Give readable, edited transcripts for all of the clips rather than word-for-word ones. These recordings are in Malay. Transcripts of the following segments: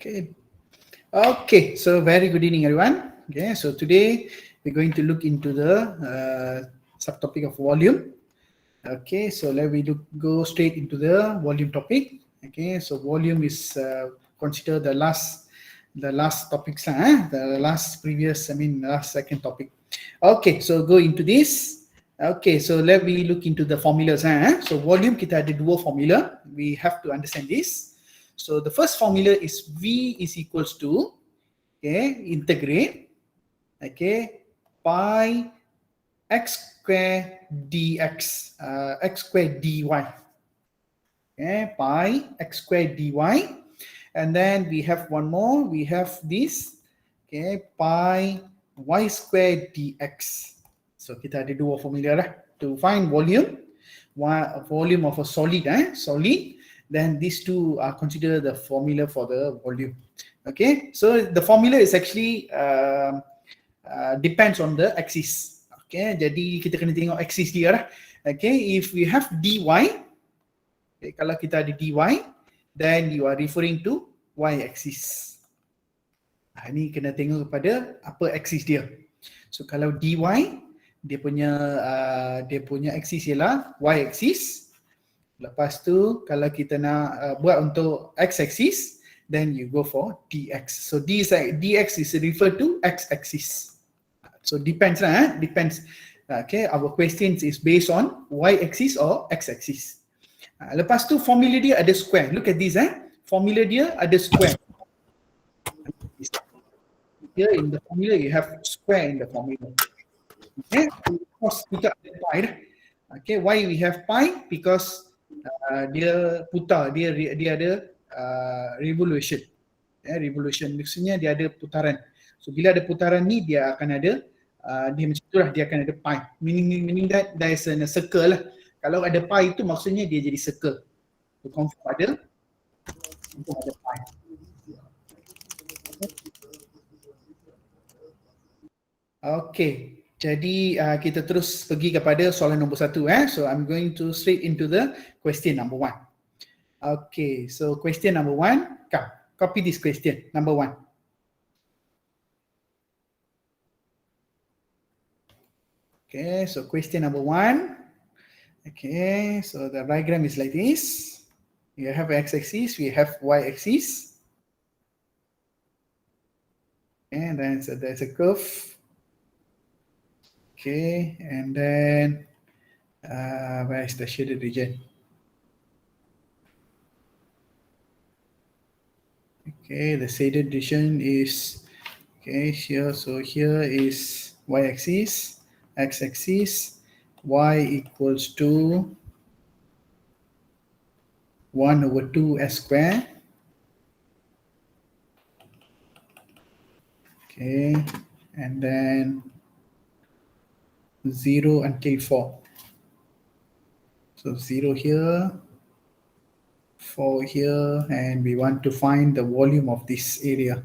Okay. Okay, so very good evening, everyone. Okay, so today we're going to look into the subtopic of volume. Okay, so let me go straight into the volume topic. Okay, so volume is considered the last topics, the last second topic. Okay, so go into this. Okay, so let me look into the formulas. So volume kita ada dua formula. We have to understand this. So the first formula is V is equals to, integrate, pi x square dx, x square dy. Pi x square dy. And then we have one more, we have this, pi y square dx. So kita ada dua formula lah to find volume of a solid, solid. Then these two are considered the formula for the volume. Okay, so the formula is actually depends on the axis. Okay, jadi kita kena tengok axis dia lah. Okay, if we have dy, kalau kita ada dy, then you are referring to y axis. Ini kena tengok kepada apa axis dia. So kalau dy, dia punya axis ialah y axis. Lepas tu kalau kita nak buat untuk x axis, then you go for dx. So dx is referred to x axis. So depends lah, depends. Okay, our questions is based on y axis or x axis. Lepas tu formula dia ada square. Look at this, formula dia ada square. Here in the formula you have square in the formula. Okay, of course kita ada pi. Okay, why we have pi? Because dia putar, dia ada revolution. Revolution maksudnya dia ada putaran. So bila ada putaran ni dia akan ada dia macam itulah, dia akan ada pi. Meaning that there is a circle lah. Kalau ada pi itu maksudnya dia jadi circle. So confirm ada pi. Okay. Jadi kita terus pergi kepada soalan nombor 1. So I'm going to straight into the question number 1. Okay, so question number 1. Come, copy this question, number 1. Okay, so question number 1. Okay, so the diagram is like this. We have x-axis, we have y-axis. And then so there's a curve. Okay, and then where is the shaded region? Okay, the shaded region is here. So here is y-axis, x-axis, y equals to 1/2 s square. Okay, and then 0 until 4. So 0 here, 4 here, and we want to find the volume of this area.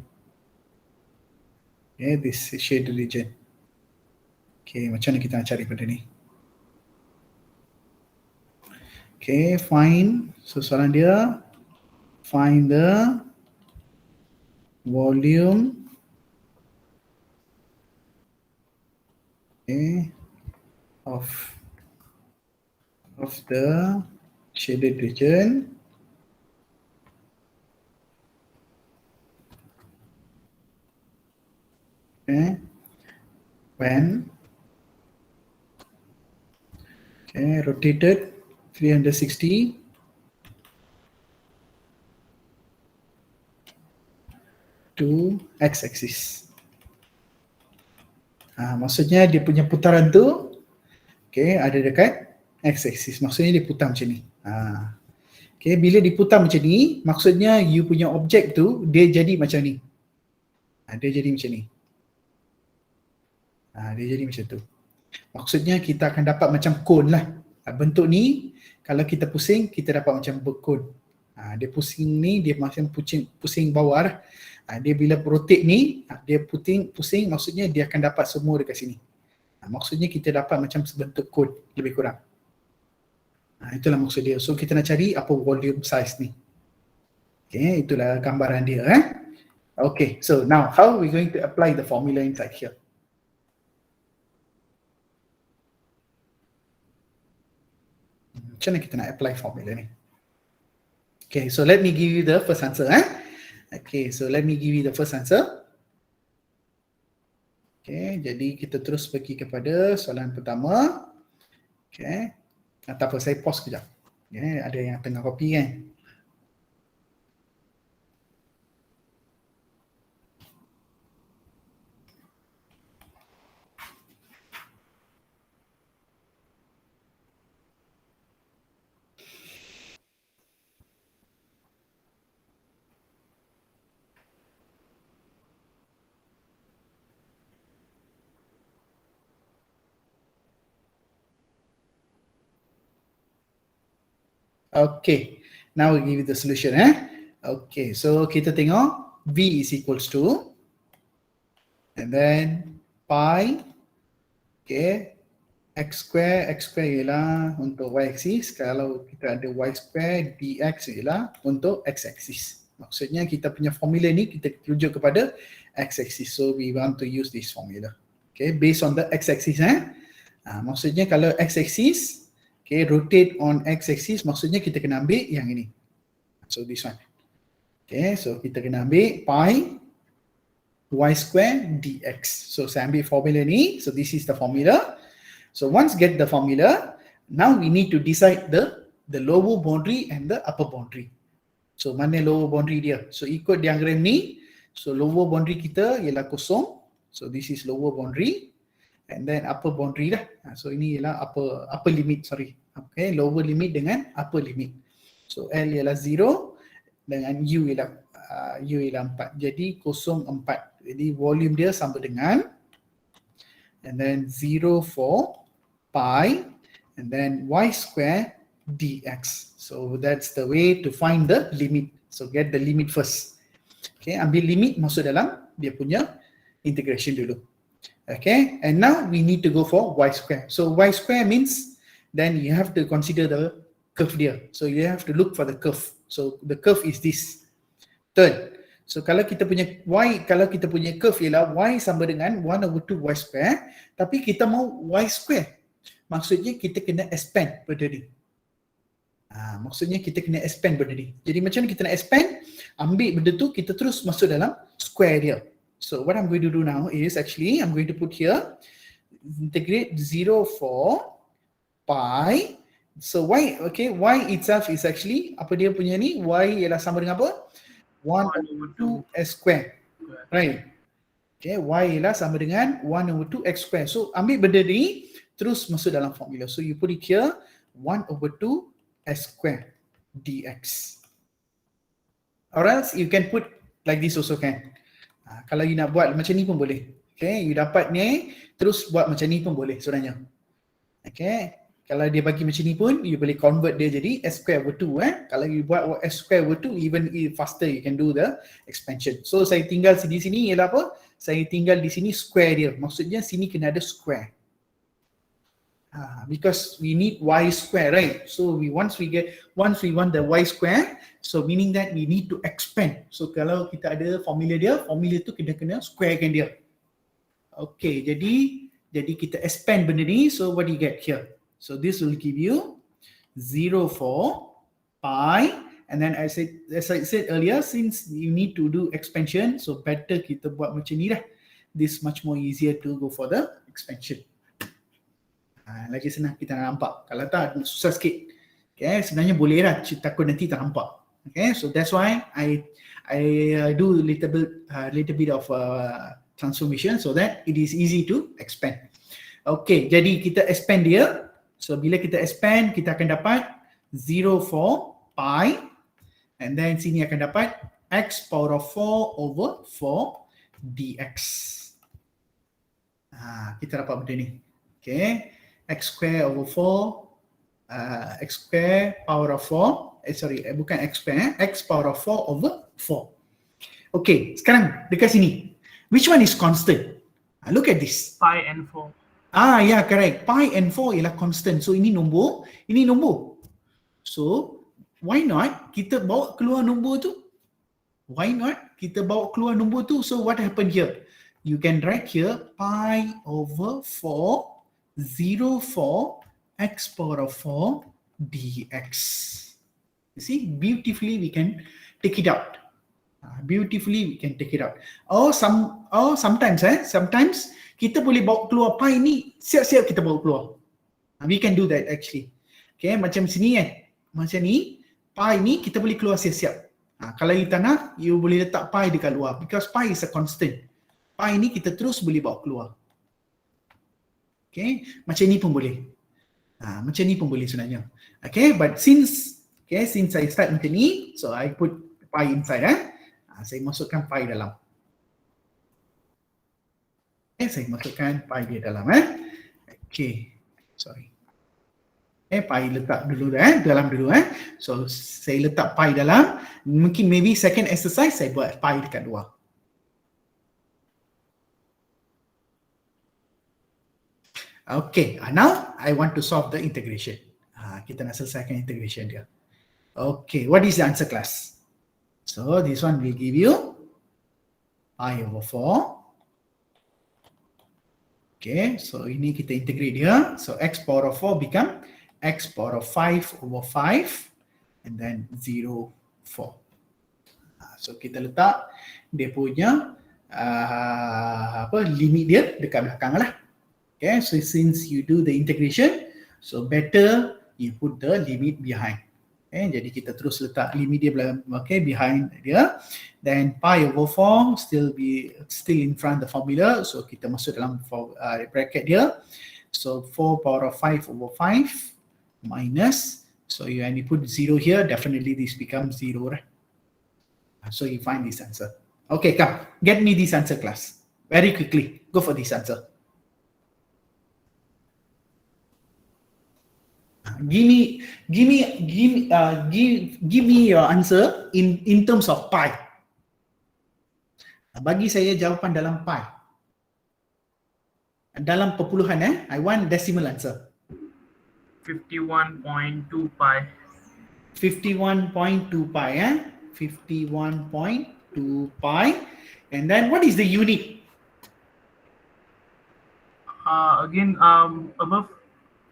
Okay, this shaded region. Okay, macam mana kita nak cari pada ni? Okay, find. So soalan dia, find the volume. Okay. Of the shaded region. Okay. When rotated 360 to x-axis. Maksudnya dia punya putaran tu ada dekat x-axis. Maksudnya dia putar macam ni. Okay, bila diputar macam ni, maksudnya you punya objek tu dia jadi macam ni. Dia jadi macam ni. Dia jadi macam tu. Maksudnya kita akan dapat macam cone lah. Bentuk ni kalau kita pusing, kita dapat macam bercone. Dia pusing ni, dia macam pusing bawah lah. Dia bila rotate ni, dia pusing maksudnya dia akan dapat semua dekat sini. Maksudnya kita dapat macam sebentuk cone lebih kurang. Itulah maksud dia. So kita nak cari apa volume size ni. Okay, itulah gambaran dia. Okay, so now how are we going to apply the formula inside here? Macam mana kita nak apply formula ni? Okay, so let me give you the first answer. Okay, so let me give you the first answer. Okay, jadi kita terus pergi kepada soalan pertama. Okay, tak apa, saya pause kejap. Okay, ada yang tengah copy kan? Okay, now we give you the solution. Okay, so kita tengok V is equals to, and then pi, okay, x square ialah untuk y axis. Kalau kita ada y square, dx ialah untuk x axis. Maksudnya kita punya formula ni kita rujuk kepada x axis. So we want to use this formula. Okay, based on the x axis. Maksudnya kalau x axis, okay, rotate on x axis, maksudnya kita kena ambil yang ini. So this one. Okay, so kita kena ambil pi y square dx. So saya ambil formula ni. So this is the formula. So once get the formula, now we need to decide the lower boundary and the upper boundary. So mana lower boundary dia? So ikut diagram ni, so lower boundary kita ialah kosong. So this is lower boundary, and then upper boundary lah. So ini ialah upper limit, sorry. Okay, lower limit dengan upper limit. So L ialah 0 dengan U ialah 4. Jadi 0,4. Jadi volume dia sama dengan, and then 0 for pi, and then y square dx. So that's the way to find the limit. So get the limit first. Okay, ambil limit masuk dalam dia punya integration dulu. Okay, and now we need to go for y square. So y square means then you have to consider the curve dia. So you have to look for the curve. So the curve is this. Third, so kalau kita punya curve ialah y sama dengan 1/2 y square, tapi kita mau y square. Maksudnya kita kena expand benda ni. Maksudnya kita kena expand benda ni. Jadi macam mana kita nak expand? Ambil benda tu, kita terus masuk dalam square dia. So what I'm going to do now is actually I'm going to put here integrate 0 for pi. So y, okay, y itself is actually apa dia punya ni? Y ialah sama dengan apa? 1/2 x square. Right. Okay, y ialah sama dengan 1/2 x square. So ambil benda ni terus masuk dalam formula. So you put it here 1/2 x square dx. Or else you can put like this also can. Kalau you nak buat macam ni pun boleh. Okay, you dapat ni terus buat macam ni pun boleh sebenarnya. Okay, kalau dia bagi macam ni pun you boleh convert dia jadi x square over 2. Kalau you buat x square over 2 even faster you can do the expansion. So saya tinggal di sini ialah apa? Saya tinggal di sini square dia. Maksudnya sini kena ada square. Because we need y square, right? So once we want the y square, so meaning that we need to expand. So kalau kita ada formula dia, formula tu kena squarekan dia. Okay, jadi kita expand benda ni. So what do you get here? So this will give you 0 for pi, and then as I said earlier, since you need to do expansion, so better kita buat macam ni lah. This much more easier to go for the expansion. Lagi senang kita nak nampak. Kalau tak, susah sikit. Okay, sebenarnya boleh lah, takut nanti tak nampak. Okay, so that's why I do little bit of transformation so that it is easy to expand. Okay, jadi kita expand dia. So bila kita expand, kita akan dapat 0 for pi, and then sini akan dapat x power of 4 over 4 dx. Kita dapat benda ni. Okay, x square over 4, x square power of 4, bukan x square, x power of 4 over 4. Okay, sekarang dekat sini, which one is constant? Look at this. Pi and 4. Yeah, correct. Pi and 4 ialah constant. So ini nombor, So why not kita bawa keluar nombor tu? Why not? Kita bawa keluar nombor tu. So what happened here? You can write here pi over 4 0 4 x power of 4 dx. You see, beautifully we can take it out. Beautifully we can take it out. Sometimes kita boleh bawa keluar pi ni siap-siap kita bawa keluar. We can do that actually. Okay, macam sini kan. Macam ni, pi ni kita boleh keluar siap-siap. Kalau you tak nak, you boleh letak pi dekat luar because pi is a constant. Pi ni kita terus boleh bawa keluar. Okay, macam ni pun boleh. Macam ni pun boleh sebenarnya. Okay, but since I start macam ni, so I put pi inside. Saya masukkan pi dalam. Okay, saya masukkan pi dia dalam. Okay, sorry. Pi letak dulu dalam dulu. So saya letak pi dalam. Mungkin maybe second exercise saya buat pi dekat luar. Okay, now I want to solve the integration. Kita nak selesaikan integration dia. Okay, what is the answer class? So this one will give you pi over 4. Okay, so ini kita integrate dia. So x power of 4 become x power of 5 over 5 and then 0, 4. So kita letak dia punya limit dia dekat belakang lah. Okay, so since you do the integration, so better you put the limit behind. Okay, jadi kita terus letak limit dia behind dia. Then pi over 4 still in front the formula, so kita masuk dalam bracket dia. So 4 power of 5 over 5 minus, so you only put 0 here, definitely this becomes 0, right? So you find this answer. Okay, come, get me this answer class. Very quickly, go for this answer. Give me your answer in terms of pi. Bagi saya jawapan dalam pi. Dalam perpuluhan I want decimal answer. 51.2 pi. 51.2 pi 51.2 pi. And then what is the unit? Again, above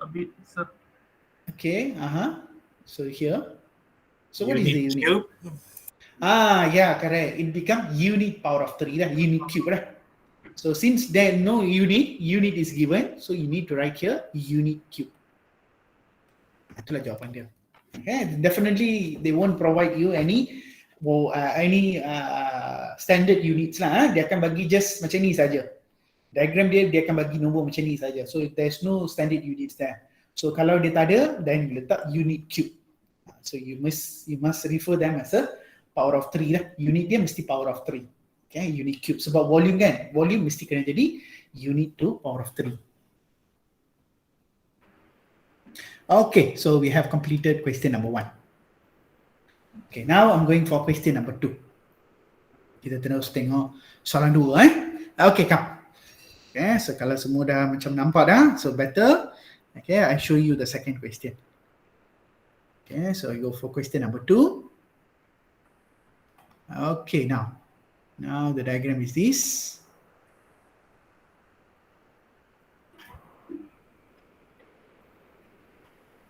a bit, sir. Okay, so here. So what is the unit? Cube. Yeah, correct. It becomes unit power of 3, unit cube, right? So since there no unit is given, so you need to write here unit cube. Itulah jawapan dia. Okay, definitely they won't provide you any standard units lah. Dia akan bagi just macam ni saja. Diagram dia akan bagi nombor macam ni saja. So there's no standard units there. So kalau dia tak ada, then you letak unit cube. So you must refer them as a power of 3 lah. Unit dia mesti power of 3. Okay, unit cube. Sebab volume kan, volume mesti kena jadi unit to power of 3. Okay, so we have completed question number 1. Okay, now I'm going for question number 2. Kita terus tengok soalan 2 Okay, come. Okay, so kalau semua dah macam nampak dah, so better. Okay, I show you the second question. Okay, so I go for question number 2. Okay, now the diagram is this.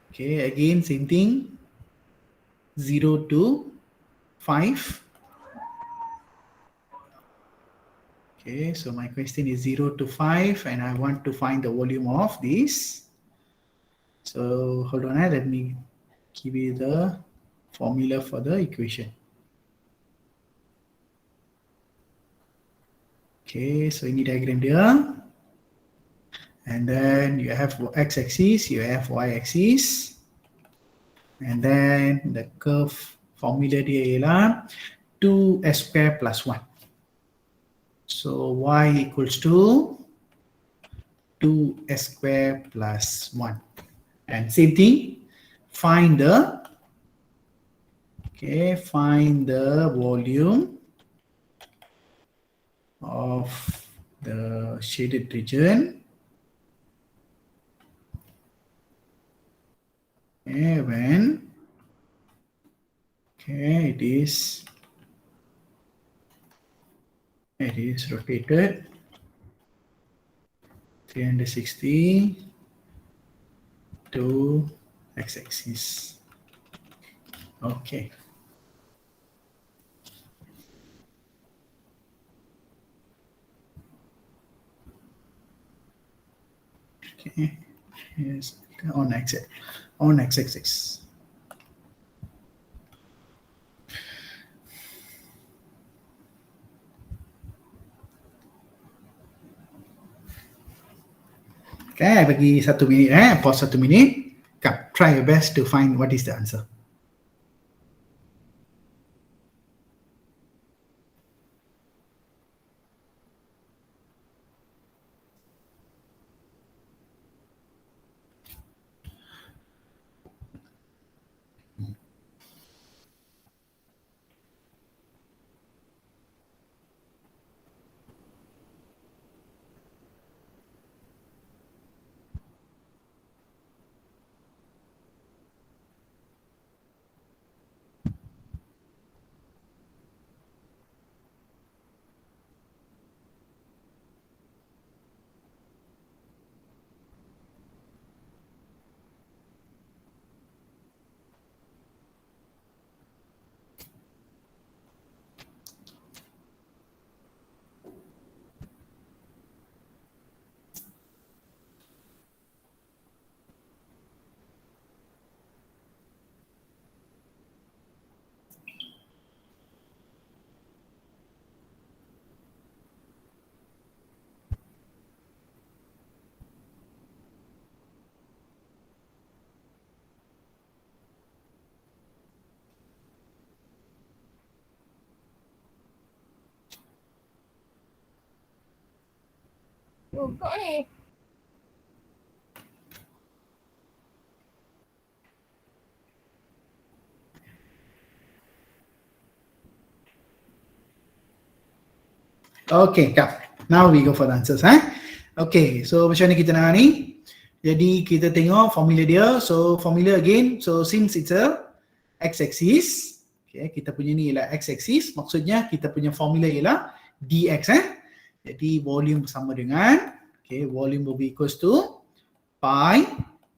Okay, again same thing. 0 to 5. Okay, so my question is 0 to 5 and I want to find the volume of this. So hold on, let me give you the formula for the equation. Okay, so ini diagram dia. And then you have x-axis, you have y-axis. And then the curve formula dia ialah 2s square plus 1. So y equals to 2s square plus 1. And same thing, find the volume of the shaded region when it is It is rotated 360 to x-axis. Okay. Okay. Here's on x-axis. Okay, bagi 1 minit, pause 1 minit. Come, try your best to find what is the answer. Okay, come. Now we go for the answers. Okay, so macam mana kita nak ni? Jadi kita tengok formula dia. So formula again. So since it's a x-axis, okay, kita punya ni ialah x-axis. Maksudnya kita punya formula ialah dx. Jadi volume bersama dengan, okay, volume will be equals to pi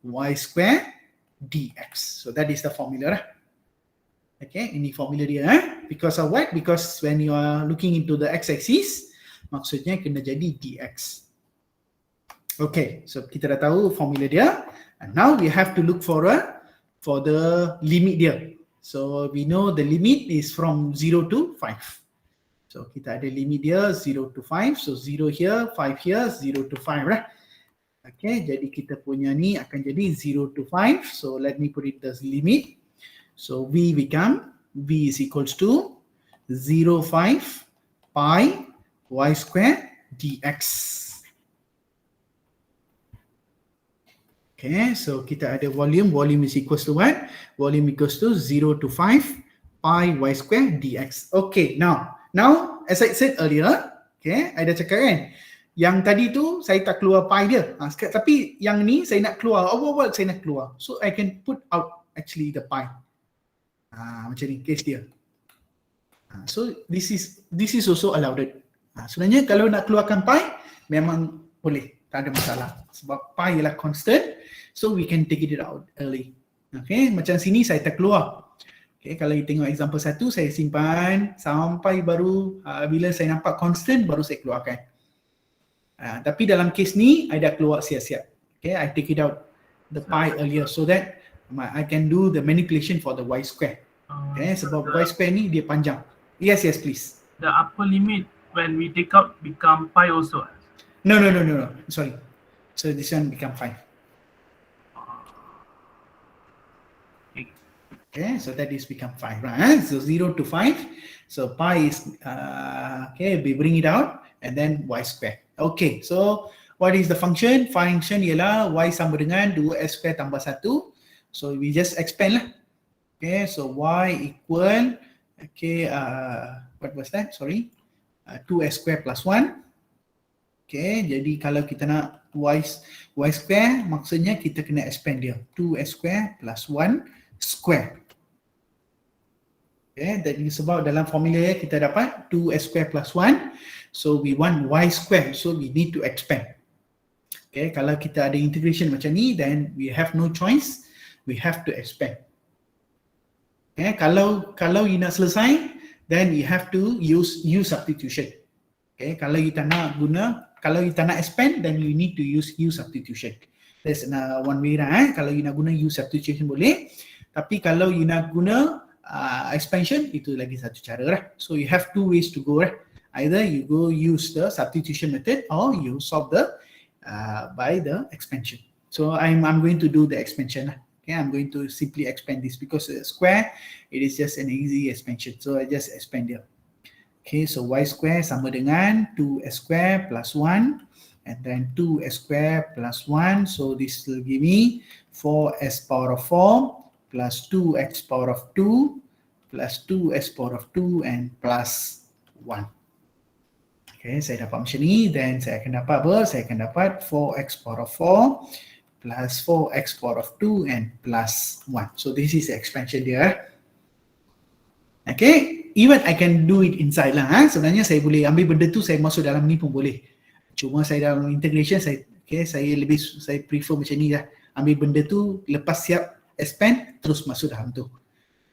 y square dx. So that is the formula. Okay, ini formula dia. Because of what? Because when you are looking into the x-axis, maksudnya kena jadi dx. Okay, so kita dah tahu formula dia. And now we have to look for the limit dia. So we know the limit is from 0 to 5. So kita ada limit dia 0 to 5. So 0 here, 5 here, 0 to 5, right? Okay, jadi kita punya ni akan jadi 0 to 5. So let me put it as limit. So V is equals to 0, 5 pi y square dx. Okay, so kita ada volume is equals to what? Volume equals to 0 to 5 pi y square dx. Okay, now as I said earlier, okay, I dah cakap kan, yang tadi tu saya tak keluar pi dia. Tapi yang ni saya nak keluar, overall saya nak keluar. So I can put out actually the pi. Macam ni case dia. So this is also allowed. Sebenarnya kalau nak keluarkan pi memang boleh, tak ada masalah. Sebab pi ialah constant, so we can take it out early. Okay, macam sini saya tak keluar. Okay, kalau you tengok example 1, saya simpan sampai baru bila saya nampak constant baru saya keluarkan. Tapi dalam case ni I dah keluar siap-siap. Okay, I take it out the pi earlier so that I can do the manipulation for the y square. Okay, sebab y square ni dia panjang. Yes, please. The upper limit when we take out become pi also. No. Sorry. So this one become 5. Okay, so that is become 5, right? So 0 to 5. So pi is, okay, we bring it out and then y square. Okay, so what is the function? Function ialah y sama dengan 2s square tambah 1. So we just expand lah. Okay, so y equal, okay, what was that? Sorry, 2s square plus 1. Okay, jadi kalau kita nak y square, maksudnya kita kena expand dia. 2s square plus 1 square. Okay, jadi sebab dalam formula kita dapat 2s square plus 1. So we want y square, so we need to expand. Okay, kalau kita ada integration macam ni, then we have no choice, we have to expand. Okay, kalau you nak selesai, then you have to use u substitution. Okay, kalau you tak nak expand, then you need to use u substitution. That's one way lah. Kalau you nak guna u substitution boleh, tapi kalau you nak guna expansion, itu lagi satu cara lah. So you have two ways to go lah. Either you go use the substitution method or you solve by the expansion. So I'm going to do the expansion lah. Okay, I'm going to simply expand this because square, it is just an easy expansion. So I just expand it. Okay, so y square sama dengan 2s square plus 1 and then 2s square plus 1. So this will give me 4s power of 4 plus 2x power of 2 plus 2s power of 2 and plus 1. Okay, saya dapat macam ni, then saya akan dapat apa? Saya akan dapat 4x power of 4 plus 4x power of 2 and plus 1. So this is the expansion dia. Okay, even I can do it inside lah. Sebenarnya saya boleh ambil benda tu, saya masuk dalam ni pun boleh. Cuma saya dalam integration, saya prefer macam ni lah. Ambil benda tu, lepas siap expand, terus masuk dalam tu.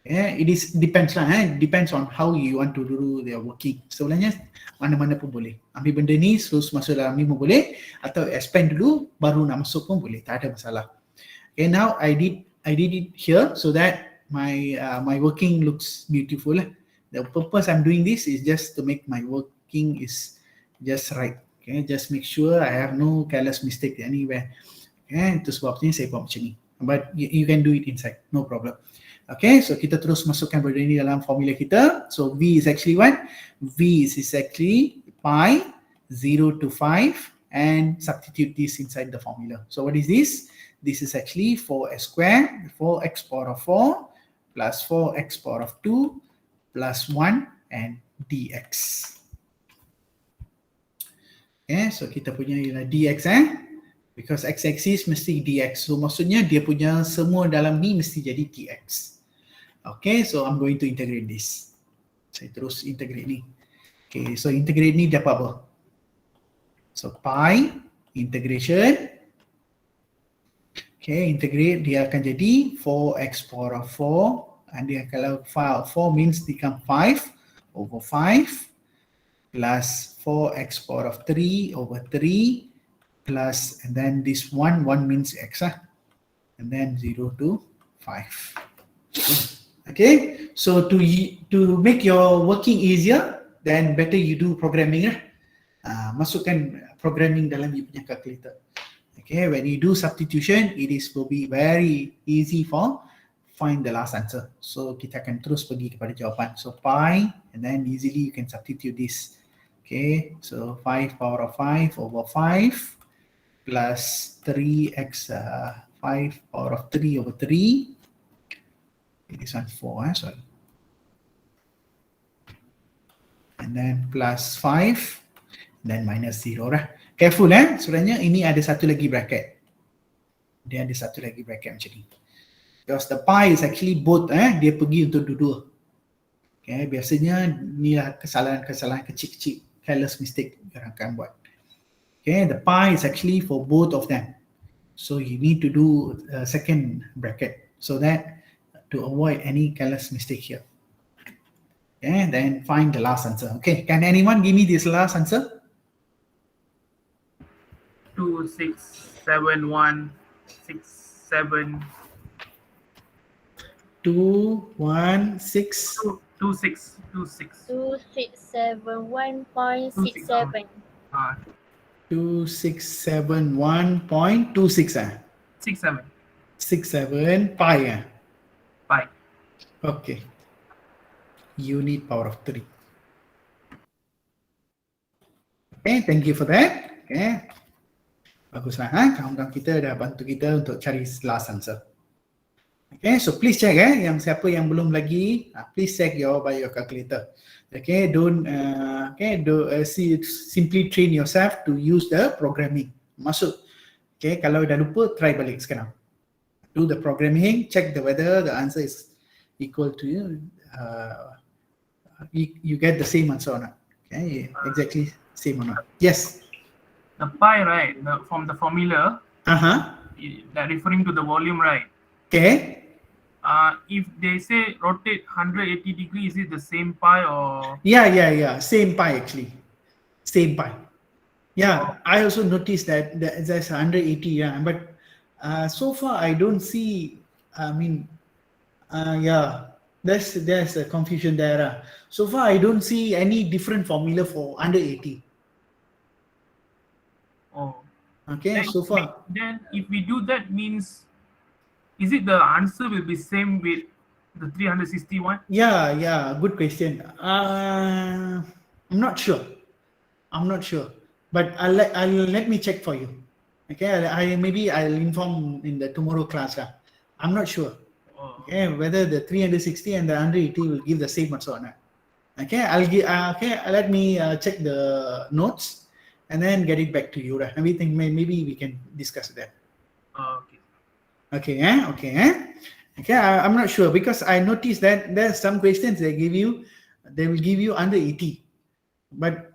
Yeah, it depends lah. Depends on how you want to do the working. Sebenarnya mana-mana pun boleh. Ambil benda ni terus masuk dalam ni pun boleh, atau expand dulu baru nak masuk pun boleh. Tak ada masalah. Okay, now I did it here so that my working looks beautiful. The purpose I'm doing this is just to make my working is just right. Okay, just make sure I have no careless mistake anywhere. Okay, itu sebabnya saya buat macam ni. But you can do it inside, no problem. Okay, so kita terus masukkan benda ini dalam formula kita. So V is actually what? V is actually pi 0 to 5 and substitute this inside the formula. So what is this? This is actually 4s square, 4x power of 4 plus 4x power of 2 plus 1 and dx. Okay, so kita punya ialah dx because x-axis mesti dx. So maksudnya dia punya semua dalam ni mesti jadi dx. Okay, so I'm going to integrate this. Saya terus integrate ni. Okay, so integrate ni dapat apa? So pi integration. Okay, integrate dia akan jadi 4x power of 4 and dia kalau 4 means become 5 over 5 plus 4x power of 3 over 3 plus and then this 1 means x and then 0 to 5. Okay, so to make your working easier, then better you do programming masukkan programming dalam you punya calculator. Okay, when you do substitution, will be very easy for find the last answer. So kita akan terus pergi kepada jawapan. So pi and then easily you can substitute this. Okay, so 5 power of 5 over 5 plus 3x 5 power of 3 over 3. This one 4, sorry. And then plus 5, then minus 0 lah. Careful sebenarnya ini ada satu lagi bracket. Dia ada satu lagi bracket macam ni. Because the pi is actually both, dia pergi untuk dua-dua. Okay, biasanya ni lah kesalahan kecil-kecil, careless mistake yang akan buat. Okay, the pi is actually for both of them. So you need to do a second bracket so that to avoid any careless mistake here. Okay, then find the last answer. Okay, can anyone give me this last answer? 2, 6, 7, 1, 6, 7. 2, 1, 6. 2, 6, 2, 6. 2, 6, 7, 1.67. 2, 6, 7, 1.26 6, 7. 6, 7, pi Pi. Okay. Unit power of 3. Okay, thank you for that. Okay. Baguslah kawan-kawan kita dah bantu kita untuk cari last answer. Okay, so please check yang siapa yang belum lagi, please check by your calculator. Okay, don't simply train yourself to use the programming. Masuk. Okay, kalau dah lupa try balik sekarang. Do the programming, check whether the answer is equal to you get the same answer or not. Okay, exactly Same or not? Yes. The pi, right? From the formula, Uh-huh. that referring to the volume, right? Okay. If they say rotate 180 degrees, is it the same pi or? Yeah. Same pi actually. Same pi. Yeah, I also noticed that there's 180. Yeah, but so far I don't see. I mean, yeah, there's a confusion there. So far I don't see any different formula for under 80. Oh, Okay, then, so far. then if we do that, means is it the answer will be same with the 361? Yeah, good question. I'm not sure. I'm not sure, but I'll let me check for you. Okay, I maybe I'll inform in the tomorrow class. I'm not sure. Oh, Okay, whether the 360 and the 180 will give the same answer or not. Okay, I'll give. Okay, let me check the notes and then get it back to you. Everything maybe we can discuss that. okay. Okay, okay. I'm not sure because I noticed that there's some questions they will give you under 80, but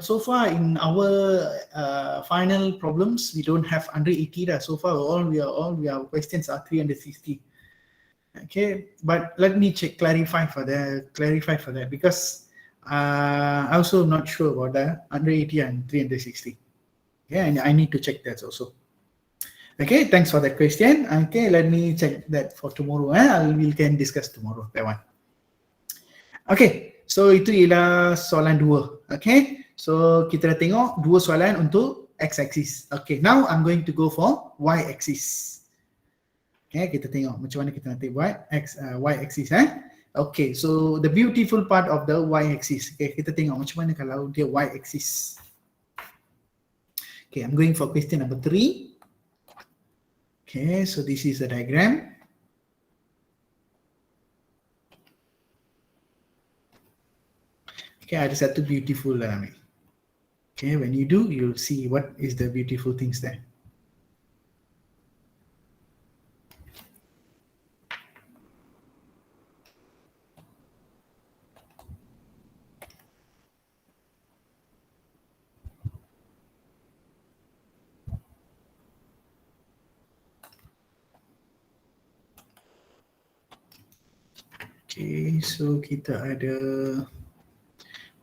so far in our final problems we don't have under 80. So far all our questions are 360. Okay, but let me clarify for that because I also not sure about that under 80 and 360. Okay, and I need to check that also. Okay, thanks for that question. Okay, let me check that for tomorrow. We can discuss tomorrow that one. Okay, so itu ialah soalan 2. Okay, so kita dah tengok 2 soalan untuk x-axis. Okay, now I'm going to go for y-axis. Okay, kita tengok macam mana kita nanti buat y-axis. Okay, so the beautiful part of the y-axis. Okay, kita tengok macam mana kalau dia y-axis. Okay, I'm going for question number 3. Okay, so this is the diagram. Okay, ada satu beautiful okay, when you do, you'll see what is the beautiful things there. Okay, so kita ada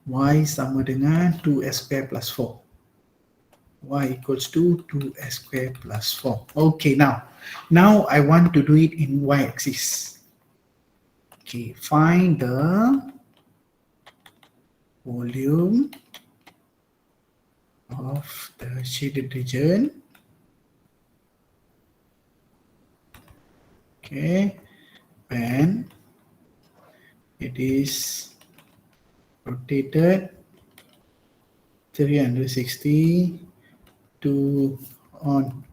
y sama dengan 2s square plus 4. Y equals to 2s square plus 4. Okay, now I want to do it in y-axis. Okay, find the volume of the shaded region. Okay, when it is rotated 360 to on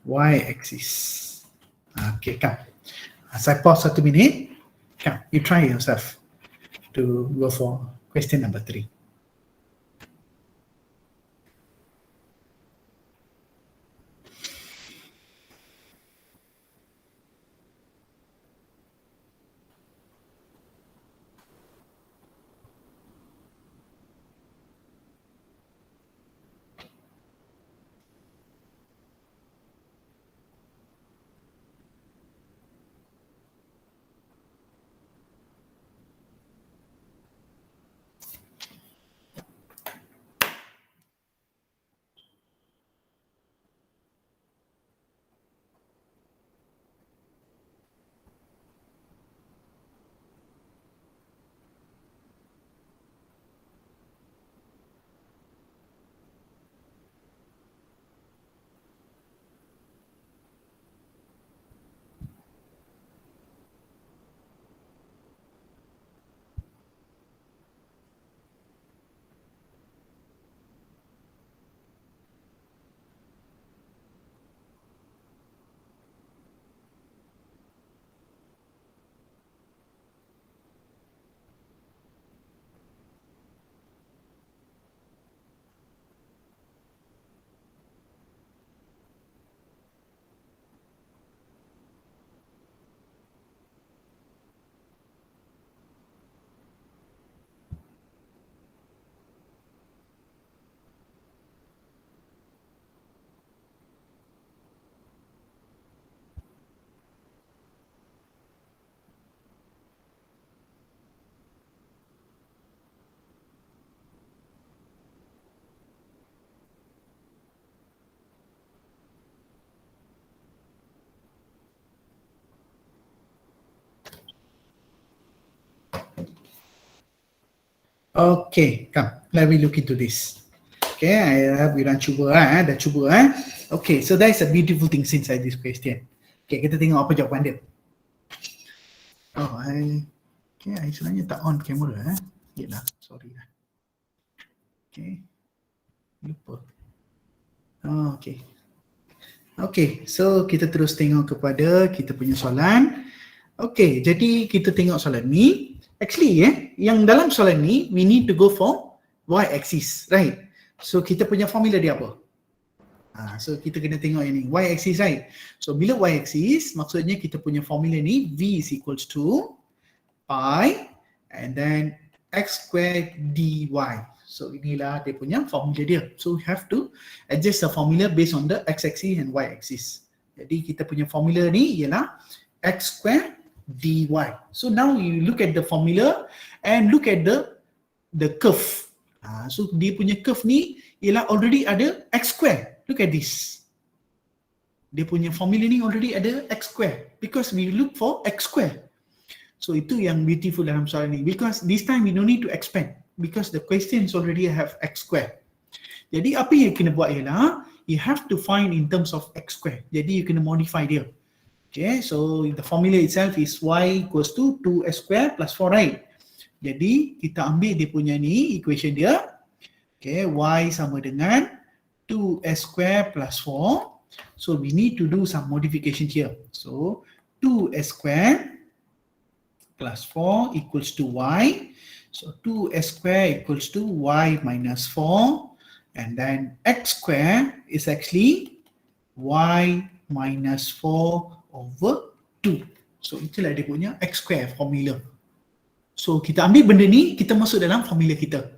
y-axis. Okay, come. Saya pause 1 minit. Come, you try yourself to go for question number 3. Okay, come. Let me look into this. Okay, I have we cuba dah cuba Okay, so that is a beautiful thing inside this question. Okay, kita tengok apa jawapan dia. Oh, I sebenarnya tak on camera Yelah, sorry lah. Okay. Lupa. Oh, okay. Okay, so kita terus tengok kepada kita punya soalan. Okay, jadi kita tengok soalan ni. Actually, yang dalam soalan ni, we need to go for y-axis, right? So, kita punya formula dia apa? So, kita kena tengok yang ni, y-axis, right? So, bila y-axis, maksudnya kita punya formula ni, v is equals to pi, and then x squared dy. So, inilah dia punya formula dia. So, we have to adjust the formula based on the x-axis and y-axis. Jadi, kita punya formula ni ialah x squared dy. So now you look at the formula and look at the curve. So dia punya curve ni ialah already ada x square. Look at this. Dia punya formula ni already ada x square because we look for x square. So itu yang beautiful dalam soalan ni because this time we don't need to expand because the questions already have x square. Jadi apa yang kena buat ialah you have to find in terms of x square. Jadi you kena modify dia. Okay, so the formula itself is y equals to 2s square plus 4, right? Jadi, kita ambil dia punya ni, equation dia. Okay, y sama dengan 2s square plus 4. So, we need to do some modification here. So, 2s square plus 4 equals to y. So, 2s square equals to y minus 4. And then x square is actually y minus 4 over 2. So itulah dia punya x square formula. So kita ambil benda ni, kita masuk dalam formula kita.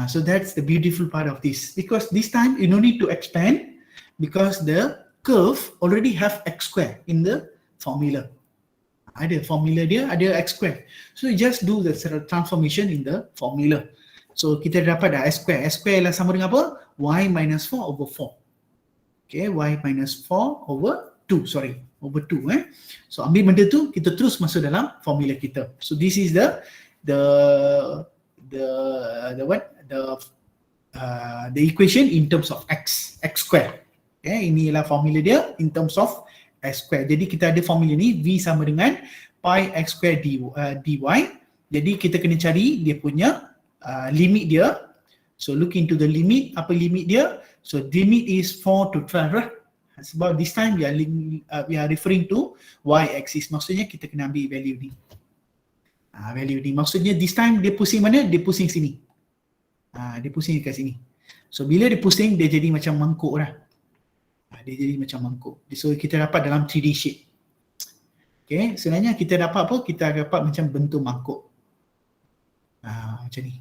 So that's the beautiful part of this. Because this time you don't need to expand because the curve already have x square in the formula. Ada formula dia, ada x square. So you just do the transformation in the formula. So kita dapat dah s square. S square ialah sama dengan apa? Y minus 4 over 4. Okay, y minus 4 over 2, over 2 So ambil benda tu, kita terus masuk dalam formula kita. So this is the equation in terms of x square. Okay, ini ialah formula dia in terms of x square. Jadi kita ada formula ni v sama dengan pi x square dy. Jadi kita kena cari dia punya limit dia. So look into the limit, apa limit dia? So limit is 4 to 12 right? Sebab this time we are referring to y-axis. Maksudnya kita kena ambil value ni. Value ni. Maksudnya this time dia pusing mana? Dia pusing sini. Dia pusing dekat sini. So bila dia pusing, dia jadi macam mangkuk lah. Dia jadi macam mangkuk. So kita dapat dalam 3D shape. Okay, sebenarnya kita dapat apa? Kita dapat macam bentuk mangkuk. Macam ni.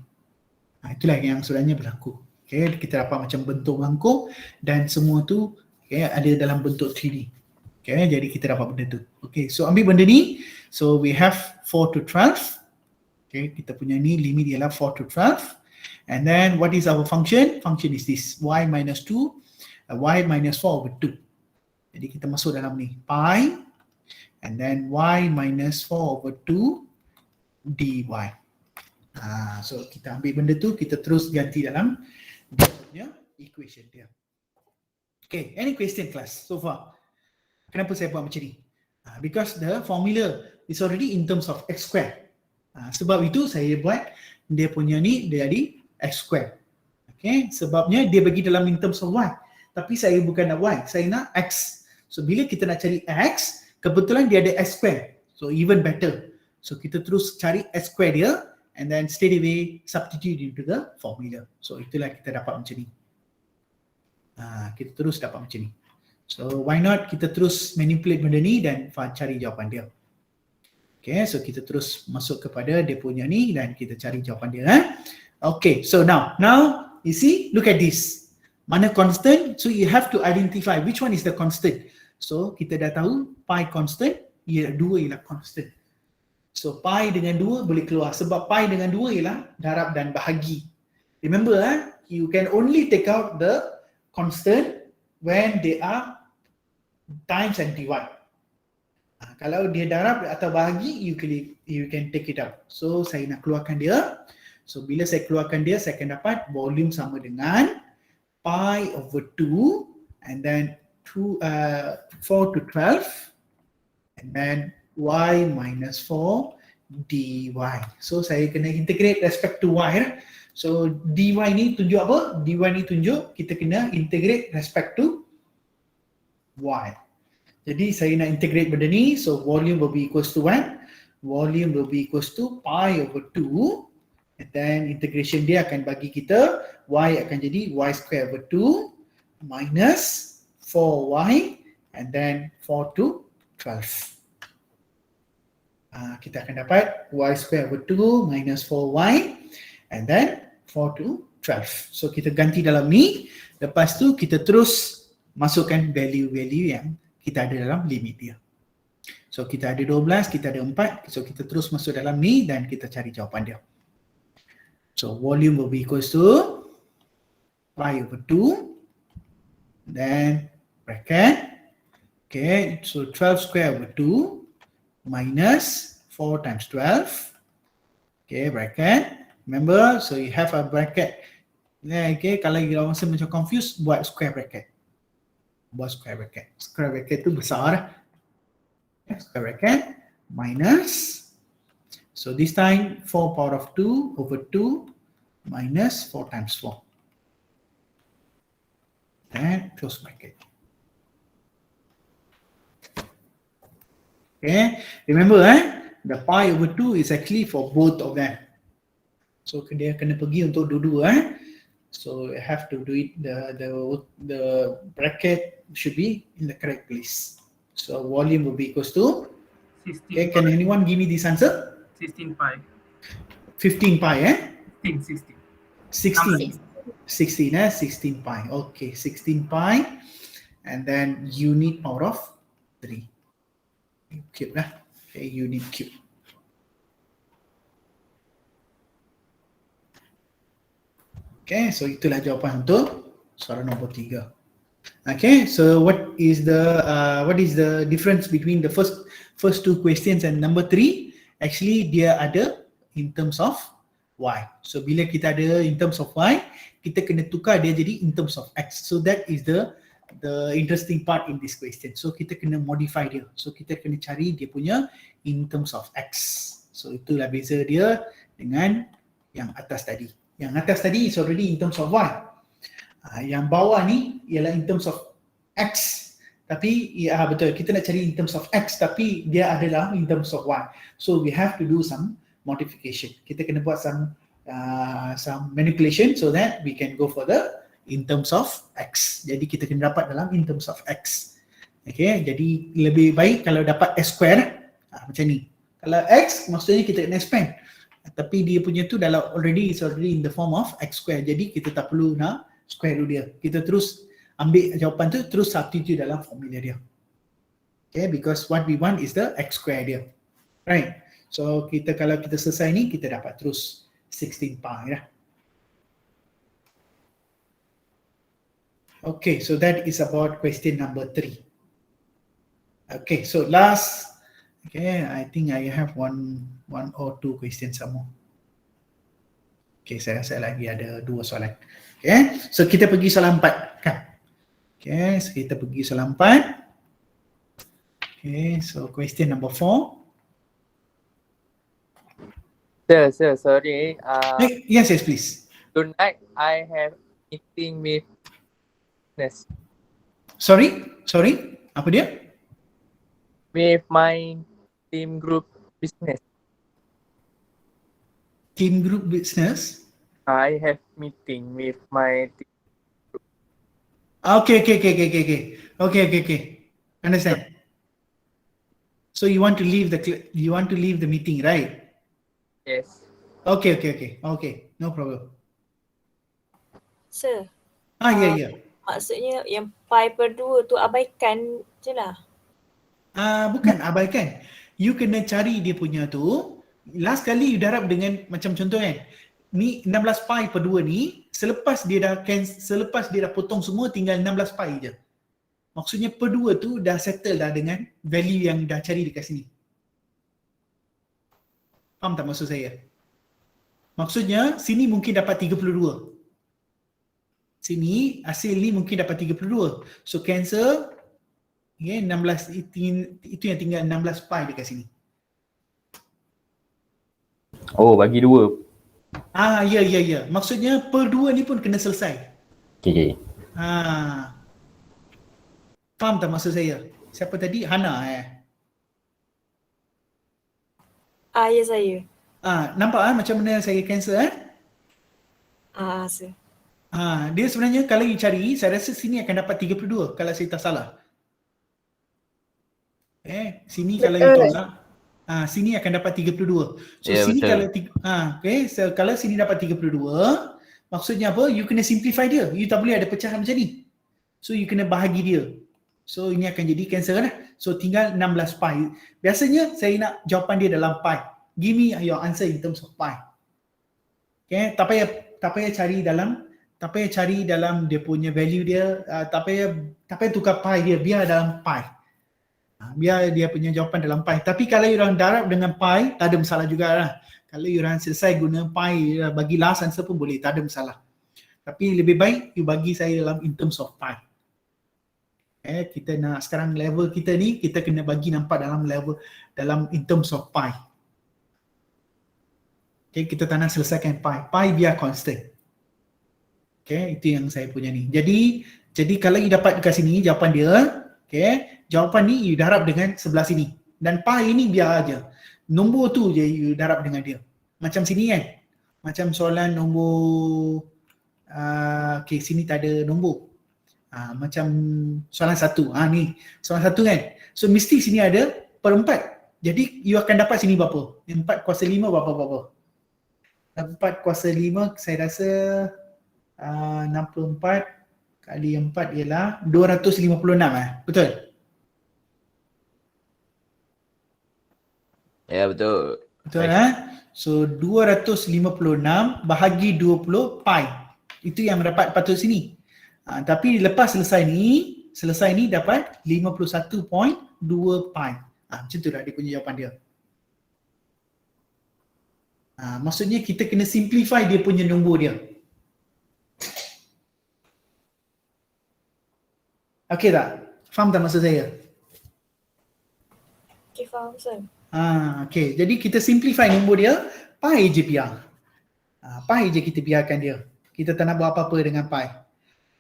Itulah yang sebenarnya berlaku. Okay, kita dapat macam bentuk mangkuk dan semua tu ada dalam bentuk 3D. Okay, jadi kita dapat benda tu. Okay, so ambil benda ni. So we have 4 to 12. Okay, kita punya ni limit ialah 4 to 12. And then what is our function? Function is this, y minus 2, y minus 4 over 2. Jadi kita masuk dalam ni, pi, and then y minus 4 over 2 dy. So kita ambil benda tu, kita terus ganti dalam dia punya equation dia. Okay, any question class so far? Kenapa saya buat macam ni? Because the formula is already in terms of x square. Sebab itu saya buat dia punya ni dia jadi x square. Okay, sebabnya dia bagi dalam in terms of y. Tapi saya bukan nak y, saya nak x. So bila kita nak cari x, kebetulan dia ada x square. So even better. So kita terus cari x square dia and then straight away substitute into the formula. So itulah kita dapat macam ni. Kita terus dapat macam ni. So why not kita terus manipulate benda ni dan cari jawapan dia. Okay, so kita terus masuk kepada dia punya ni dan kita cari jawapan dia. Okay, so now you see, look at this. Mana constant? So you have to identify which one is the constant. So kita dah tahu pi constant, 2 ialah constant. So pi dengan 2 boleh keluar sebab pi dengan 2 ialah darab dan bahagi. Remember, you can only take out the constant when they are times and divide. Kalau dia darab atau bahagi, you can take it out. So saya nak keluarkan dia. So bila saya keluarkan dia, saya akan dapat volume sama dengan pi over 2 and then 4 to 12 and then y minus 4 dy. So saya kena integrate respect to y lah. So dy ni tunjuk apa? Dy ni tunjuk kita kena integrate respect to y. Jadi saya nak integrate benda ni, so volume will be equals to 1, volume will be equals to pi over 2, and then integration dia akan bagi kita y akan jadi y square over 2 minus 4y and then 4 to 12. Kita akan dapat y square over 2 minus 4y and then 4 to 12. So kita ganti dalam ni, lepas tu kita terus masukkan value-value yang kita ada dalam limit dia. So kita ada 12, kita ada 4, so kita terus masuk dalam ni dan kita cari jawapan dia. So volume will be equals to pi over 2, then bracket, okay, so 12 square over 2 minus 4 times 12, okay, bracket. Remember, so you have a bracket. Okay, kalau orang rasa macam confused, buat square bracket. Buat square bracket. Square bracket tu besar. Square bracket minus. So this time 4 power of 2 over 2 minus 4 times 4. Then close bracket. Okay, remember the pi over 2 is actually for both of them. So dia kena pergi untuk dua-dua So I have to do it, the bracket should be in the correct place. So volume will be equals to 16 okay, can anyone give me this answer? 16 pi. 15 pi 16. 16 16 pi. Okay, 16 pi and then unit power of 3. Cube lah. Okay, unit cube. Okay, so itulah jawapan untuk soalan nombor 3. Okay, so what is the difference between the first two questions and number 3? Actually dia ada in terms of y. So bila kita ada in terms of y, kita kena tukar dia jadi in terms of x. So that is the interesting part in this question. So kita kena modify dia. So kita kena cari dia punya in terms of x. So itulah beza dia dengan yang atas tadi. Yang atas tadi is already in terms of y. Yang bawah ni ialah in terms of x. Tapi ya betul, kita nak cari in terms of x tapi dia adalah in terms of y. So we have to do some modification. Kita kena buat some manipulation so that we can go for the in terms of x. Jadi kita kena dapat dalam in terms of x. Okay, jadi lebih baik kalau dapat x square macam ni. Kalau x maksudnya kita kena expand. Tapi dia punya tu dalam already in the form of x square. Jadi kita tak perlu nak square dulu dia. Kita terus ambil jawapan tu terus substitute dalam formula dia. Okay, because what we want is the x square dia. Right. So kalau kita selesai ni kita dapat terus 16 pi lah. Okay, so that is about question number 3. Okay, so last. Okay, I think I have one or two questions some more. Okay, saya rasa lagi ada 2 soalan. Okay, so kita pergi soalan 4 kan? Okay, so kita pergi soalan 4. Okay, so question number 4. Sir, sorry. Yes, please. Tonight I have meeting with business. Sorry, apa dia? With my team group business. Team group business? I have meeting with my team. Okay. Understand. So you want to leave the meeting, right? Yes. Okay. No problem. Sir, Ya. maksudnya yang pi per 2 tu abaikan je lah. Bukan abaikan. You kena cari dia punya tu. Last kali you darab dengan macam contoh kan. Ni 16 pi per 2 ni selepas dia dah potong semua tinggal 16 pi je. Maksudnya per 2 tu dah settle dah dengan value yang dah cari dekat sini. Faham tak maksud saya? Maksudnya sini mungkin dapat 32. Sini hasil ni mungkin dapat 32. So cancel. Okay, 16 itu yang tinggal 16 pi dekat sini. Oh, bagi 2. Ya. Maksudnya per 2 ni pun kena selesai. Okay. Faham tak maksud saya? Siapa tadi? Hana Ya saya. Nampak macam mana saya cancel Sir. Dia sebenarnya kalau you cari, saya rasa sini akan dapat 32 kalau saya tak salah. Sini kalau you tolak, sini akan dapat 32. So Ya, sini betul. kalau so, kalau sini dapat 32, maksudnya apa? You kena simplify dia. You tak boleh ada pecahan macam ni. So you kena bahagi dia. So ini akan jadi cancel lah. So tinggal 16 pi. Biasanya saya nak jawapan dia dalam pi. Give me your answer in terms of pi. Okay, tak payah cari dalam dia punya value dia, tak payah tukar pi dia, biar dalam pi. Biar dia punya jawapan dalam pi. Tapi kalau you orang darab dengan pi, tak ada masalah jugalah. Kalau you orang selesai guna pi, bagi last answer pun boleh, tak ada masalah. Tapi lebih baik you bagi saya dalam in terms of pi. Kita nak sekarang level kita ni, kita kena bagi nampak dalam level, dalam in terms of pi. Okay, kita tak nak selesaikan pi. Pi biar constant. Okay, itu yang saya punya ni. Jadi kalau you dapat dekat sini jawapan dia, okay, jawapan ni you darab dengan sebelah sini. Dan pi ni biar aja. Nombor tu je you darab dengan dia. Macam sini kan. Macam soalan nombor, okay, sini tak ada nombor. Macam soalan 1. Ni, soalan 1 kan. So mesti sini ada per 4. Jadi you akan dapat sini berapa? 4 kuasa 5 berapa? 4 kuasa 5 saya rasa 64 kali 4 ialah 256 betul? Ya, betul. Betul So 256 bahagi 20 pi. Itu yang dapat patut sini. Tapi lepas selesai ni dapat 51.2 pi. Macam tu lah dia punya jawapan dia. Maksudnya kita kena simplify dia punya nombor dia. Okey tak? Faham tak maksud saya? Okay, faham sir. Okey. Jadi kita simplify nombor dia, pi je biar. Pi je kita biarkan dia. Kita tak nak buat apa-apa dengan pi.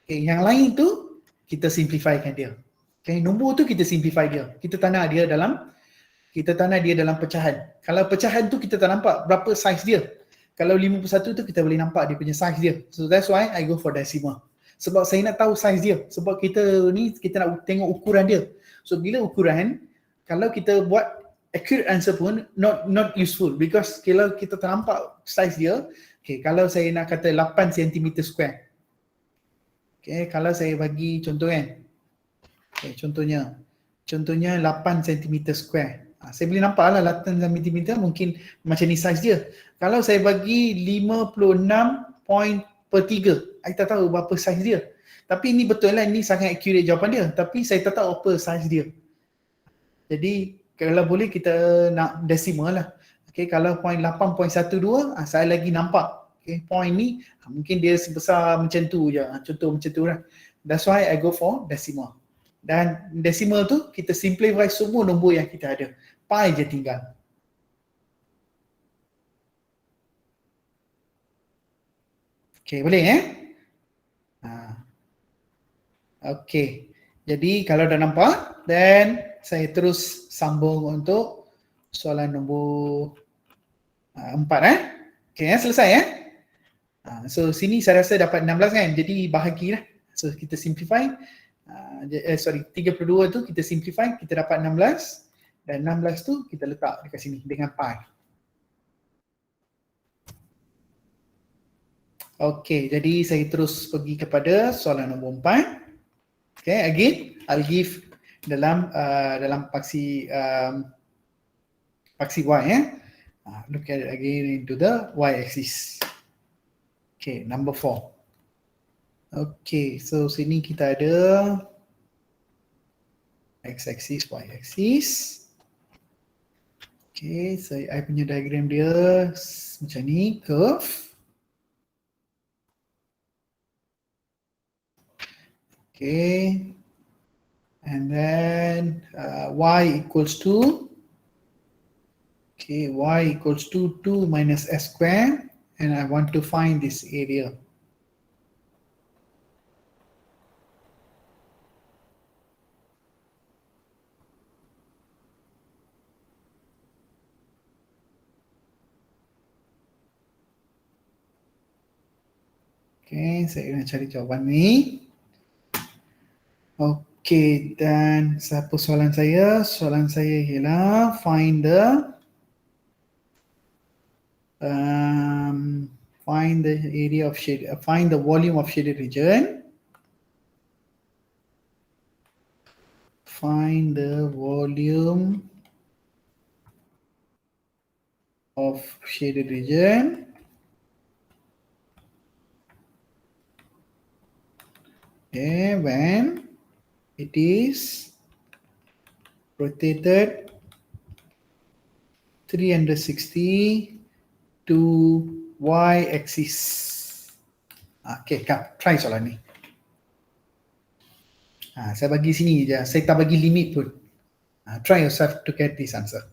Okay, yang lain tu kita simplifykan dia. Okay, nombor tu kita simplify dia. Kita tak nak dia dalam pecahan. Kalau pecahan tu kita tak nampak berapa saiz dia. Kalau 51 tu kita boleh nampak dia punya saiz dia. So that's why I go for decimal. Sebab saya nak tahu saiz dia. Sebab kita nak tengok ukuran dia. So bila ukuran, kalau kita buat accurate answer pun not useful because kalau kita tak nampak saiz dia, okay, kalau saya nak kata 8 cm square. Okay, kalau saya bagi contoh kan. Okay, contohnya 8 cm square. Saya boleh nampak lah 8 cm mungkin macam ni saiz dia. Kalau saya bagi 56.3, saya tak tahu berapa saiz dia. Tapi ini betul lah, ini sangat accurate jawapan dia. Tapi saya tak tahu apa saiz dia. Jadi kalau boleh kita nak decimal lah. Okay, kalau point 8.12, saya lagi nampak. Okay, point ni mungkin dia sebesar macam tu je. Contoh macam tu lah. That's why I go for decimal. Dan decimal tu kita simplify semua nombor yang kita ada. Pi je tinggal. Okay, boleh Okay. Jadi kalau dah nampak, then saya terus sambung untuk soalan nombor 4 Okay, selesai So sini saya rasa dapat 16 kan. Jadi bahagilah. So kita simplify. 32 tu kita simplify, kita dapat 16 dan 16 tu kita letak dekat sini dengan pi. Okay, jadi saya terus pergi kepada soalan nombor 4. Okay, again I'll give dalam paksi y look at it again into the y axis. Okay, number 4. Okay, so sini kita ada x axis, y axis. Okay, so I punya diagram dia macam ni, curve. Okay, and then y equals to, okay, y equals to 2 minus s square, and I want to find this area. Okay, saya nak cari jawapan ni. Okay, dan siapa soalan saya? Soalan saya ialah find the area of shade, find the volume of shaded region. Find the volume of shaded region. Okay, when it is rotated 360 to y-axis. Okay, try soalan ni. Saya bagi sini je, saya tak bagi limit pun. Try yourself to get this answer.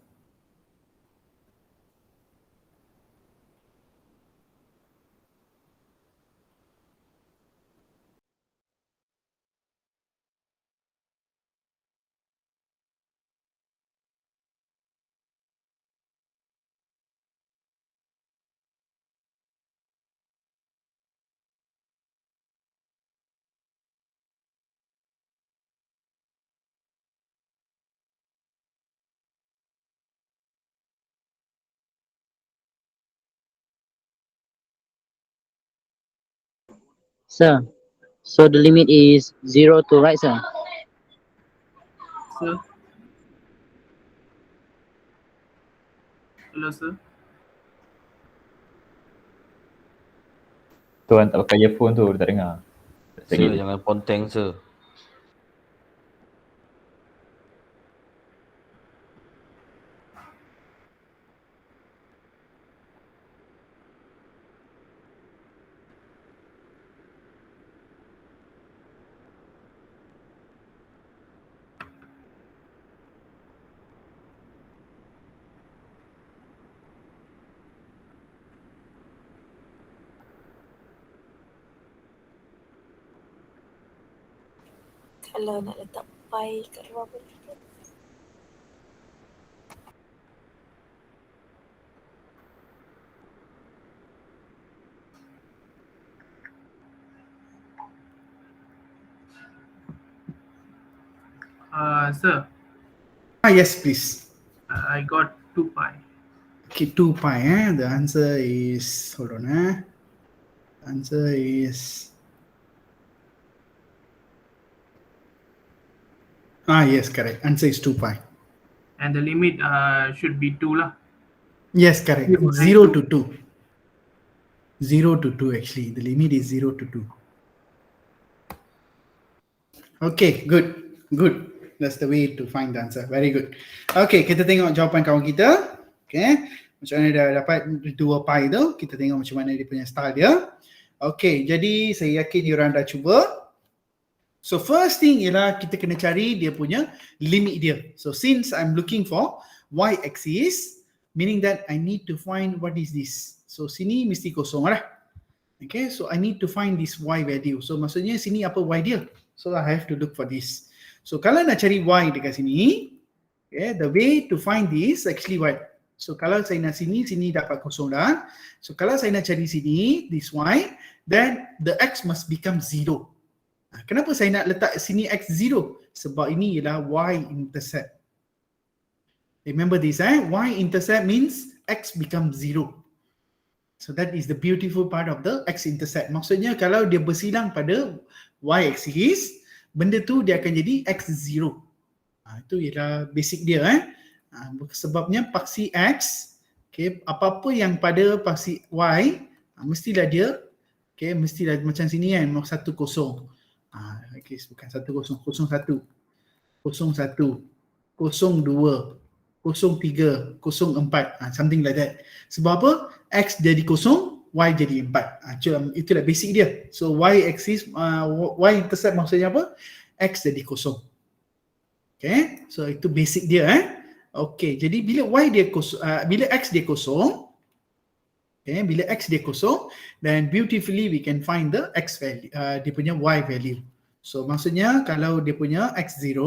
Sir, so the limit is 0 to right, sir? Sir? Hello, sir? Tuan tak pakai earphone tu, dia tak dengar. Sir, jangan ponteng, sir. Kalau nak letak pi kat luar boleh ke? Sir, Yes, please. I got 2 pi. Okay, 2 pi. The answer is, hold on. Answer is, yes, correct. Answer is 2 pi. And the limit should be 2 lah. Yes, correct. 0 to 2. 0 to 2 actually. The limit is 0 to 2. Okay, good. Good. That's the way to find the answer. Very good. Okay, kita tengok jawapan kawan kita. Okay. Macam mana dia dapat 2 pi tu. Kita tengok macam mana dia punya style dia. Okay, jadi saya yakin diorang dah cuba. So first thing ialah kita kena cari dia punya limit dia. So since I'm looking for y-axis, meaning that I need to find what is this. So sini mesti kosong lah. Okay, so I need to find this y value. So maksudnya sini apa y dia? So I have to look for this. So kalau nak cari y dekat sini, okay, the way to find this actually what? So kalau saya nak sini dapat kosong dah. So kalau saya nak cari sini, this y, then the x must become 0. Kenapa saya nak letak sini x 0? Sebab ini ialah y-intercept. Remember this, y-intercept means x becomes 0. So that is the beautiful part of the x-intercept. Maksudnya kalau dia bersilang pada y-axis, benda tu dia akan jadi x0. Itu ialah basic dia. Sebabnya paksi x, okay, apa-apa yang pada paksi y, mestilah dia, okay, mestilah macam sini kan, 1 kosong. Okay, bukan 1 kosong, 01, 01, 02, 03, 04, something like that. Sebab apa? X jadi 0, Y jadi 4. Itulah basic dia. So Y axis, Y intercept maksudnya apa? X jadi 0. Okay, so itu basic dia. Okay, jadi bila Y dia kosong, bila X dia kosong, okay, bila X dia kosong, then beautifully we can find the X value, dia punya Y value. So maksudnya kalau dia punya X0,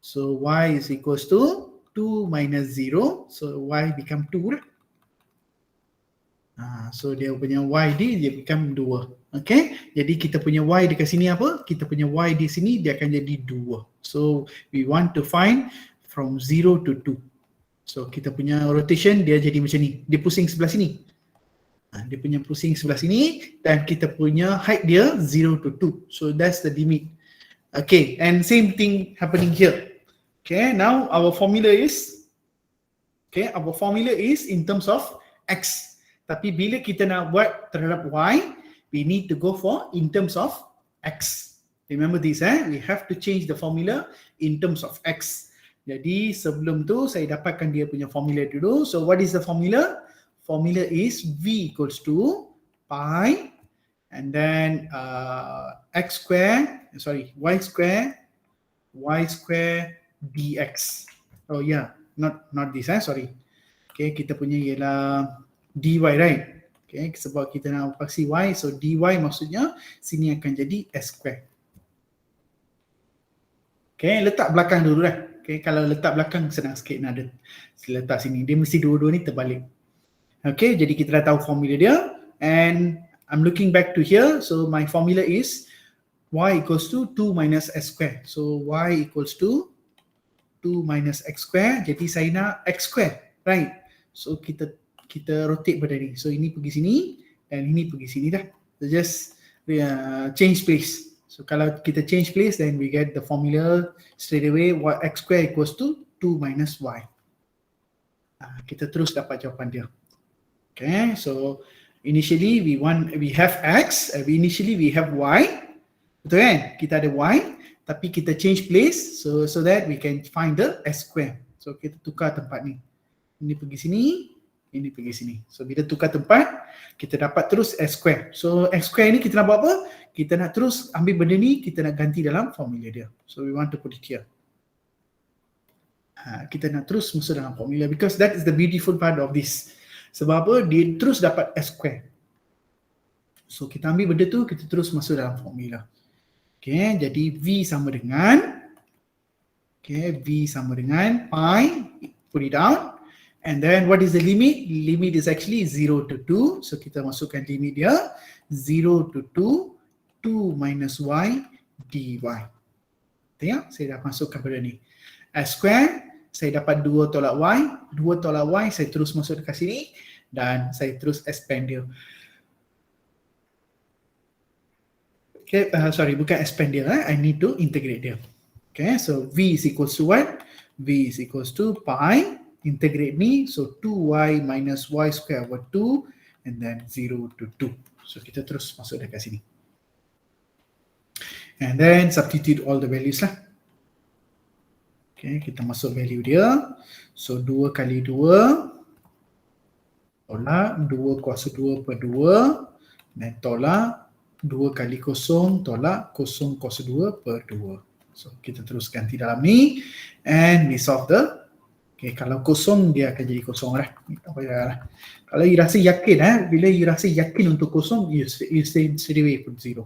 so Y is equals to 2 minus 0, so Y become 2 lah. So dia punya Y dia become 2. Okay, jadi kita punya Y dekat sini apa? Kita punya Y di sini dia akan jadi 2. So we want to find from 0 to 2. So kita punya rotation dia jadi macam ni. Dia pusing sebelah sini. Dia punya pusing sebelah sini dan kita punya height dia 0 to 2. So that's the limit. Okay, and same thing happening here. Okay, now our formula is in terms of X. Tapi bila kita nak buat terhadap Y, we need to go for in terms of X. Remember this, we have to change the formula in terms of X. Jadi sebelum tu saya dapatkan dia punya formula dulu. So what is the formula? Formula is V equals to pi and then Y square dx. Oh yeah, not this, sorry. Okay, kita punya ialah dy, right? Okay, sebab kita nak paksi y, so dy maksudnya sini akan jadi s square. Okay, letak belakang dulu lah. Okay, kalau letak belakang senang sikit nak ada. Letak sini, dia mesti dua-dua ni terbalik. Okay, jadi kita dah tahu formula dia. And I'm looking back to here. So my formula is y equals to 2 minus s square. So y equals to 2 minus x square. Jadi saya nak x square, right? So kita rotate pada ni. So ini pergi sini dan ini pergi sini dah. So just change place. So kalau kita change place, then we get the formula straight away. X square equals to 2 minus y. Kita terus dapat jawapan dia. Okay, so initially we have x. Initially we have y. Betul kan? Kita ada y, tapi kita change place so that we can find the s square. So kita tukar tempat ni. Ini pergi sini, ini pergi sini. So bila tukar tempat, kita dapat terus s square. So x square ni kita nak buat apa? Kita nak terus ambil benda ni, kita nak ganti dalam formula dia. So we want to put it here. Kita nak terus masuk dalam formula because that is the beautiful part of this. Sebab apa? Dia terus dapat s square. So kita ambil benda tu, kita terus masuk dalam formula. Okay, jadi V sama dengan pi, put it down. And then what is the limit? Limit is actually 0 to 2. So kita masukkan limit dia 0 to 2, 2 minus y dy. Tengok, saya dah masukkan benda ni. S square, saya dapat 2 tolak y. 2 tolak y, saya terus masuk dekat sini. Dan saya terus expand dia. Okay, sorry, bukan expand dia. I need to integrate dia. Okay, so V is equals to what? V is equals to pi. Integrate ni, so 2y minus y square over 2 and then 0 to 2. So kita terus masuk dekat sini. And then substitute all the values lah. Okay, kita masuk value dia. So 2 kali 2 tolak 2 kuasa 2 per 2 dan tolak 2 kali 0 tolak 0 kuasa 2 per 2. So kita terus ganti dalam ni and we solve the. Okay, kalau kosong dia akan jadi kosong lah. Tak payah lah. Kalau you rasa yakin, bila you rasa yakin untuk kosong, you stay straight away put 0.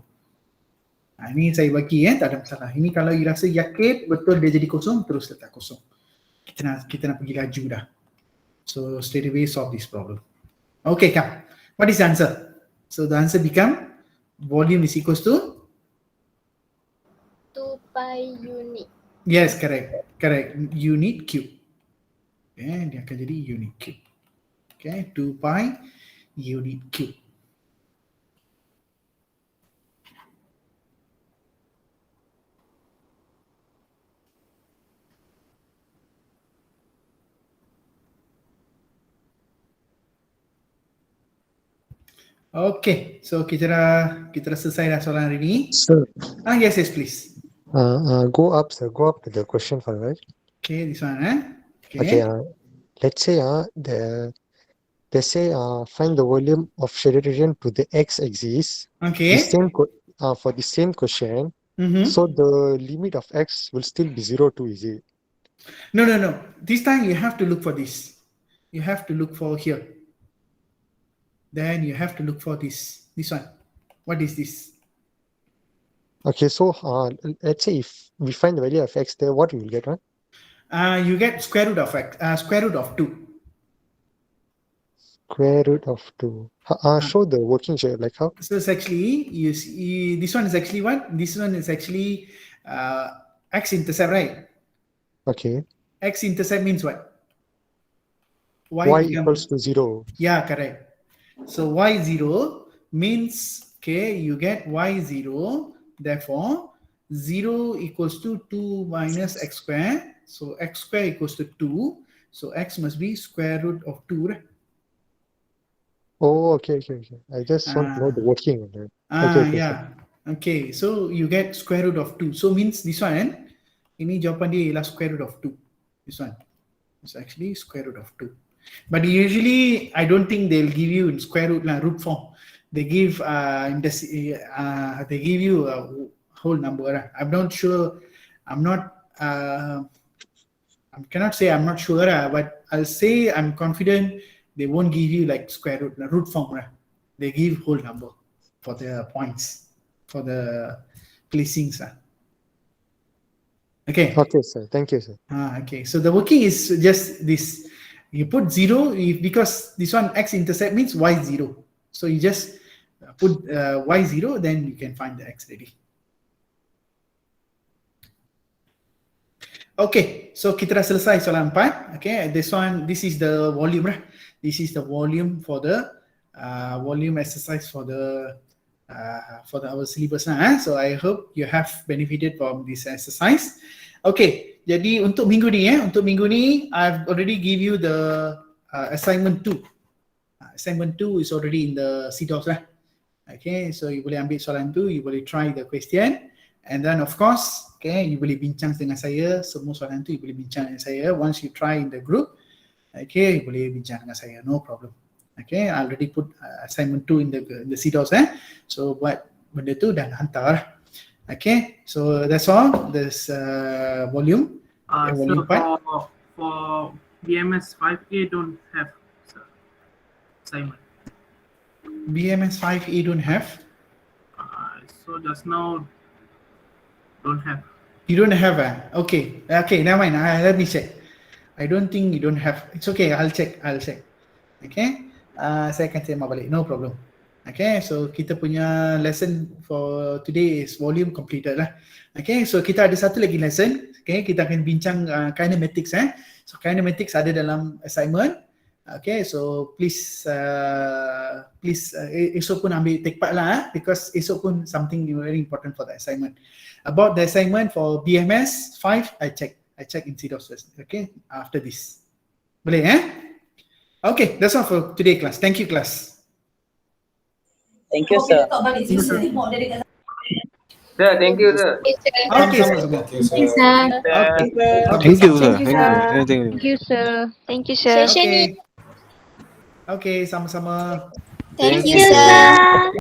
Ini saya bagi, tak ada masalah. Ini kalau you rasa yakin betul dia jadi kosong, terus letak kosong. Kita nak pergi laju dah. So straight away solve this problem. Okay, come. What is the answer? So the answer become volume is equals to 2 pi unit. Yes, correct. Unit cube. Okay, dia akan jadi unit cube. Okay, 2 pi unit cube. Okay, so kita dah selesai dah soalan hari ni. Sir, Yes, please. go up, sir. Go up to the question for right. Okay, this one, Okay, let's say find the volume of shaded region to the x-axis. Okay. For the same question. Mm-hmm. So the limit of x will still be 0 to, is it? No. This time you have to look for this. You have to look for here. Then you have to look for this. This one. What is this? Okay, so let's say if we find the value of x there, what we will get, huh? You get square root of x. Square root of 2. Square root of 2. Show the working shape, like how? So it's actually, you see, this one is actually what? This one is actually x-intercept, right? Okay. X-intercept means what? Y equals to 0. Yeah, correct. So y0 means, okay, you get y0. Therefore, 0 equals to 2 minus x square. So x square equals to 2. So x must be square root of 2. Right? Oh, okay. I just want to know the working of that. Okay. Yeah. Okay, so you get square root of 2. So means this one, ini jawapan dia ialah square root of 2. This one is actually square root of 2. But usually, I don't think they'll give you in square root root form. They give they give you a whole number. I'm not sure. I cannot say I'm not sure, but I'll say I'm confident they won't give you like square root form. They give whole number for the points, for the placings. Okay. Okay, sir. Thank you, sir. Okay. So the working is just this. You put 0 because this one x-intercept means y0. So you just put y0, then you can find the x ready. Okay, so kita dah selesai soalan 4. Okay, this is the volume. This is the volume for the volume exercise for our syllabus. So I hope you have benefited from this exercise. Okay, jadi untuk minggu ni, I've already give you the assignment 2. Assignment 2 is already in the CDOS lah. Okay, so you boleh ambil soalan tu, you boleh try the question, and then of course, okay, you boleh bincang dengan saya, semua soalan tu you boleh bincang dengan saya. Once you try in the group, okay, you boleh bincang dengan saya, no problem. Okay, I already put assignment 2 in the CDOS. So buat benda tu dan hantar. Okay, so that's all. This volume. Volume So for BMS 5A don't have assignment. BMS 5A don't have. So just now don't have. You don't have okay, never mind. Let me check. I don't think you don't have. It's okay. I'll check. Okay. Saya akan terima balik. No problem. Okay, so kita punya lesson for today is volume completed lah. Okay, so kita ada satu lagi lesson. Okay, kita akan bincang kinematics. So kinematics ada dalam assignment. Okay, so please esok pun ambil take part lah, because esok pun something very important for the assignment. About the assignment for BMS 5, I check in CDOS first. Okay, after this. Boleh Okay, that's all for today class. Thank you class. Thank you, sir. Sir, thank you, sir. Okay, Thank you, sir. Thank you, sir. Thank you, sir. Thank you, sir. Okay, sama-sama. Thank you, sir.